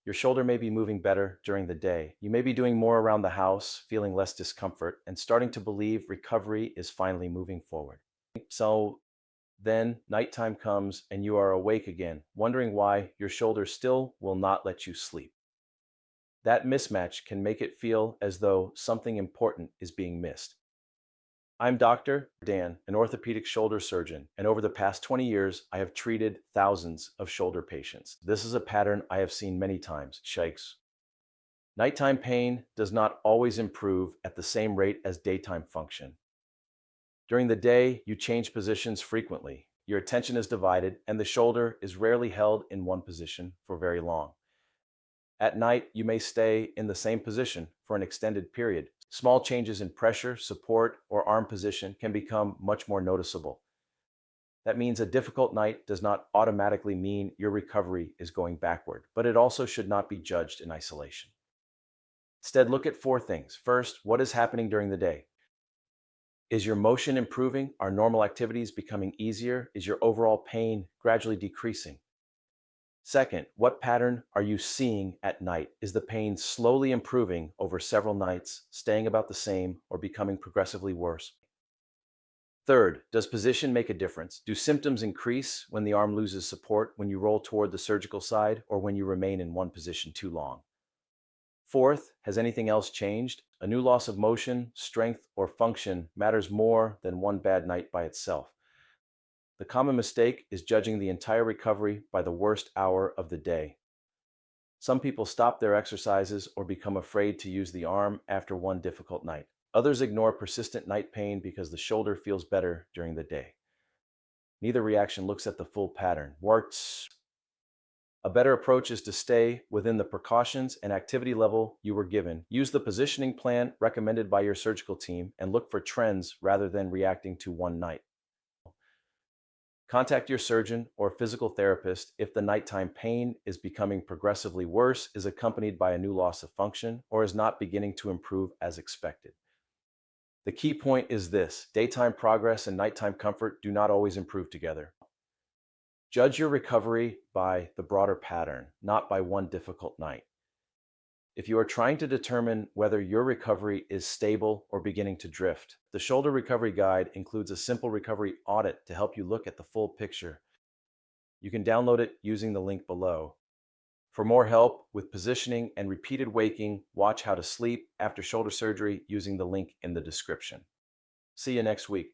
Your shoulder may be moving better during the day. You may be doing more around the house, feeling less discomfort, and starting to believe recovery is finally moving forward. So then nighttime comes and you are awake again, wondering why your shoulder still will not let you sleep. That mismatch can make it feel as though something important is being missed. I'm Dr. Dan, an orthopedic shoulder surgeon, and over the past 20 years, I have treated thousands of shoulder patients. This is a pattern I have seen many times. Shakes. Nighttime pain does not always improve at the same rate as daytime function. During the day, you change positions frequently. Your attention is divided, and the shoulder is rarely held in one position for very long. At night, you may stay in the same position for an extended period. Small changes in pressure, support, or arm position can become much more noticeable. That means a difficult night does not automatically mean your recovery is going backward, but it also should not be judged in isolation. Instead, look at four things. First, what is happening during the day? Is your motion improving? Are normal activities becoming easier? Is your overall pain gradually decreasing? Second, what pattern are you seeing at night? Is the pain slowly improving over several nights, staying about the same, or becoming progressively worse? Third, does position make a difference? Do symptoms increase when the arm loses support, when you roll toward the surgical side, or when you remain in one position too long? Fourth, has anything else changed? A new loss of motion, strength, or function matters more than one bad night by itself. The common mistake is judging the entire recovery by the worst hour of the day. Some people stop their exercises or become afraid to use the arm after one difficult night. Others ignore persistent night pain because the shoulder feels better during the day. Neither reaction looks at the full pattern. Works. A better approach is to stay within the precautions and activity level you were given. Use the positioning plan recommended by your surgical team and look for trends rather than reacting to one night. Contact your surgeon or physical therapist if the nighttime pain is becoming progressively worse, is accompanied by a new loss of function, or is not beginning to improve as expected. The key point is this: daytime progress and nighttime comfort do not always improve together. Judge your recovery by the broader pattern, not by one difficult night. If you are trying to determine whether your recovery is stable or beginning to drift, the Shoulder Recovery Guide includes a simple recovery audit to help you look at the full picture. You can download it using the link below. For more help with positioning and repeated waking, watch How to Sleep After Shoulder Surgery using the link in the description. See you next week.